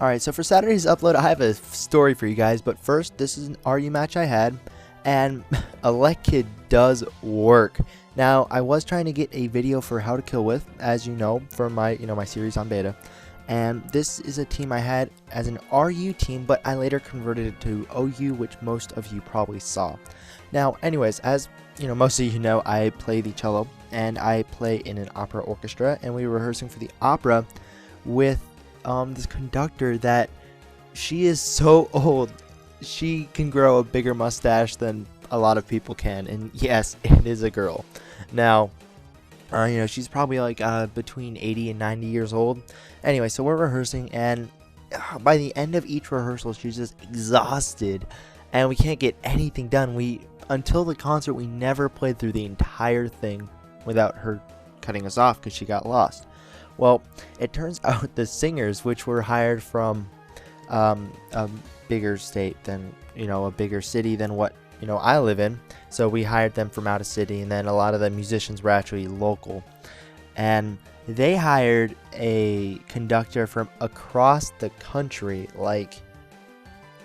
Alright, so for Saturday's upload, I have a story for you guys, but first, this is an RU match I had, and ELEKID does work. Now, I was trying to get a video for how to kill with, as you know, for my, my series on beta, and this is a team I had as an RU team, but I later converted it to OU, which most of you probably saw. Now, anyways, as most of you know, I play the cello, and I play in an opera orchestra, and we were rehearsing for the opera with this conductor that she is so old she can grow a bigger mustache than a lot of people can, and yes, it is a girl. Now she's probably like between 80 and 90 years old. Anyway, so we're rehearsing, and by the end of each rehearsal she's just exhausted and we can't get anything done. Until the concert, we never played through the entire thing without her cutting us off because she got lost. Well, it turns out the singers, which were hired from a bigger state than, a bigger city than what, I live in. So we hired them from out of city, and then a lot of the musicians were actually local. And they hired a conductor from across the country.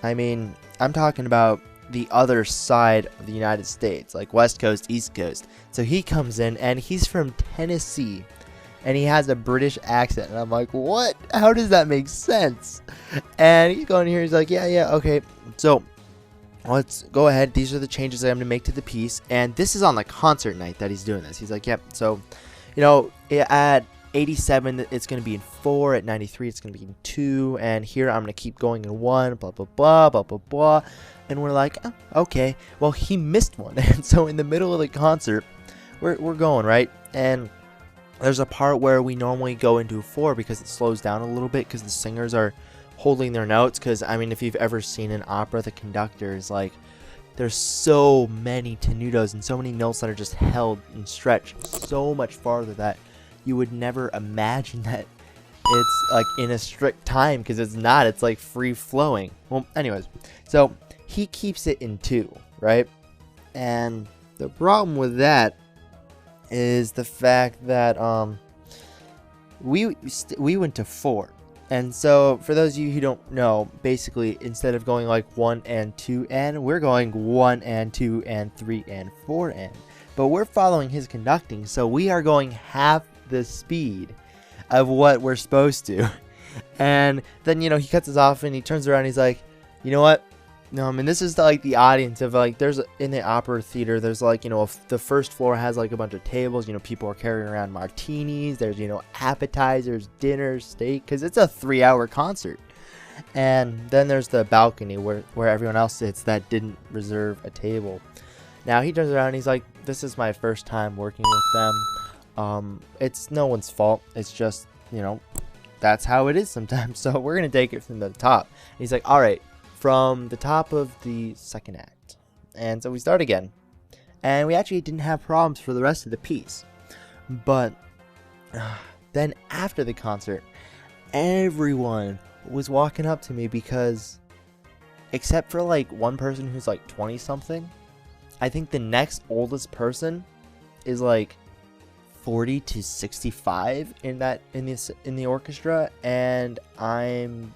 I'm talking about the other side of the United States, like West Coast, East Coast. So he comes in, and he's from Tennessee. And he has a British accent, and I'm like, what? How does that make sense? And he's going here, he's like, yeah, okay. So, let's go ahead. These are the changes that I'm going to make to the piece. And this is on the concert night that he's doing this. He's like, yep. So, at 87, it's going to be in 4. At 93, it's going to be in 2. And here, I'm going to keep going in 1, blah, blah, blah, blah, blah, blah. And we're like, oh, okay. Well, he missed one. And so, in the middle of the concert, we're going, right? And there's a part where we normally go into 4 because it slows down a little bit because the singers are holding their notes. Because, if you've ever seen an opera, the conductor is like, there's so many tenutos and so many notes that are just held and stretched so much farther that you would never imagine that it's like in a strict time, because it's not. It's like free flowing. Well, anyways, so he keeps it in 2, right? And the problem with that is the fact that we went to 4. And so for those of you who don't know, basically instead of going like 1 and 2 and we're going 1 and 2 and 3 and 4 and, but we're following his conducting, so we are going half the speed of what we're supposed to. And then he cuts us off and he turns around and he's like, you know what? No, this is the audience of there's in the opera theater, there's the first floor has a bunch of tables, people are carrying around martinis, there's appetizers, dinners, steak, because it's a 3-hour concert. And then there's the balcony where everyone else sits that didn't reserve a table. Now he turns around and he's like, this is my first time working with them. It's no one's fault, it's just that's how it is sometimes, so we're gonna take it from the top. And he's like, all right, from the top of the second act. And so we start again, and we actually didn't have problems for the rest of the piece. But then after the concert, everyone was walking up to me because, except for one person who's 20 something, I think the next oldest person is 40 to 65 in the orchestra, and I'm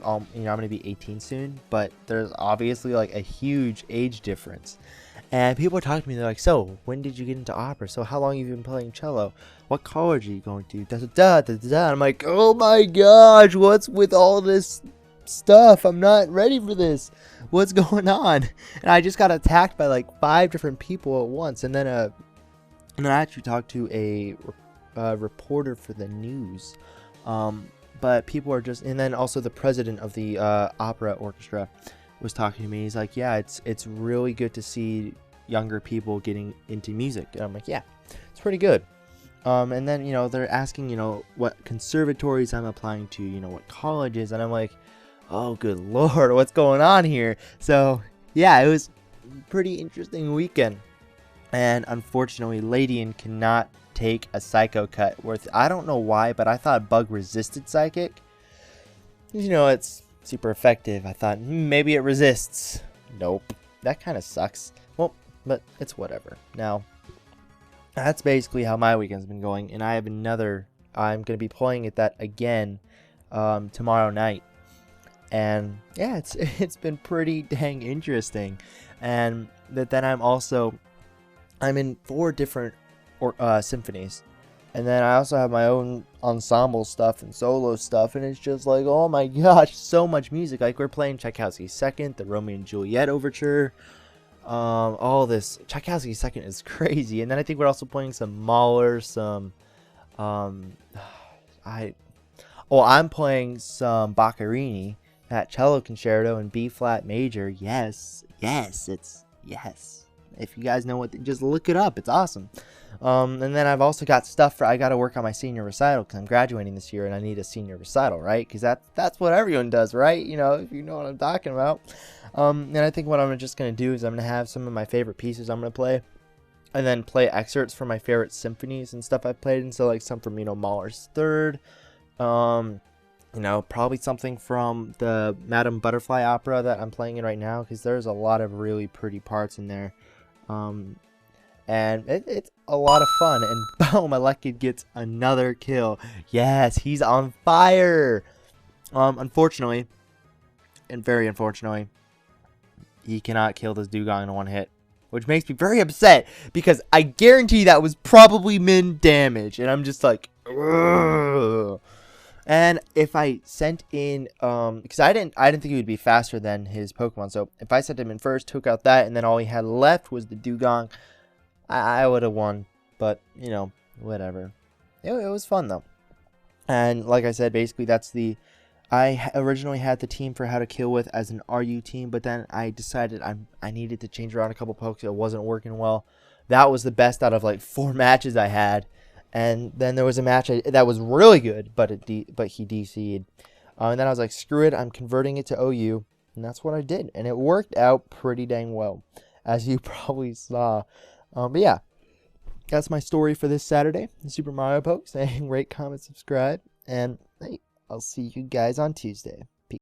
gonna be 18 soon, but there's obviously a huge age difference. And people are talking to me, they're like, so when did you get into opera? So how long have you been playing cello? What college are you going to? I'm like, oh my gosh, what's with all this stuff? I'm not ready for this. What's going on? And I just got attacked by 5 different people at once. And then I actually talked to a reporter for the news. But people are just, and then also the president of the opera orchestra was talking to me. He's like, yeah, it's really good to see younger people getting into music. And I'm like, yeah, it's pretty good. And then they're asking what conservatories I'm applying to, what colleges, and I'm like, oh good lord, what's going on here? So yeah, it was a pretty interesting weekend. And unfortunately, Ladian cannot take a psycho cut worth, I don't know why, but I thought bug resisted psychic. It's super effective. I thought maybe it resists. Nope, that kind of sucks. Well, but it's whatever. Now that's basically how my weekend's been going, and I have another, I'm going to be playing at that again tomorrow night. And yeah, it's been pretty dang interesting. And then I'm in 4 different symphonies. And then I also have my own ensemble stuff and solo stuff, and it's just like, oh my gosh, so much music. Like, we're playing Tchaikovsky's Second, the Romeo and Juliet Overture, all this. Tchaikovsky's Second is crazy. And then I think we're also playing some Mahler, some, I'm playing some Boccherini, that cello concerto in B flat major. Yes. If you guys know what, just look it up. It's awesome. And then I've also got stuff I got to work on my senior recital because I'm graduating this year and I need a senior recital, right? Because that's what everyone does, right? You know, if you know what I'm talking about. And I think what I'm just going to do is I'm going to have some of my favorite pieces I'm going to play, and then play excerpts from my favorite symphonies and stuff I've played. And so, like, some from, Mahler's Third, probably something from the Madame Butterfly opera that I'm playing in right now, because there's a lot of really pretty parts in there. And it's a lot of fun. And boom, ELEKID gets another kill. Yes, he's on fire. Unfortunately, and very unfortunately, he cannot kill this dugong in one hit, which makes me very upset, because I guarantee that was probably min damage, and I'm just like, ugh. And if I sent in, because I didn't think he would be faster than his Pokemon. So if I sent him in first, took out that, and then all he had left was the dugong, I would have won. But whatever. It was fun though. And like I said, basically I originally had the team for how to kill with as an RU team, but then I decided I needed to change around a couple pokes. It wasn't working well. That was the best out of like 4 matches I had. And then there was a match that was really good, but he DC'd. And then I was like, screw it, I'm converting it to OU. And that's what I did. And it worked out pretty dang well, as you probably saw. But yeah, that's my story for this Saturday. Super Mario Poke saying rate, comment, subscribe. And hey, I'll see you guys on Tuesday.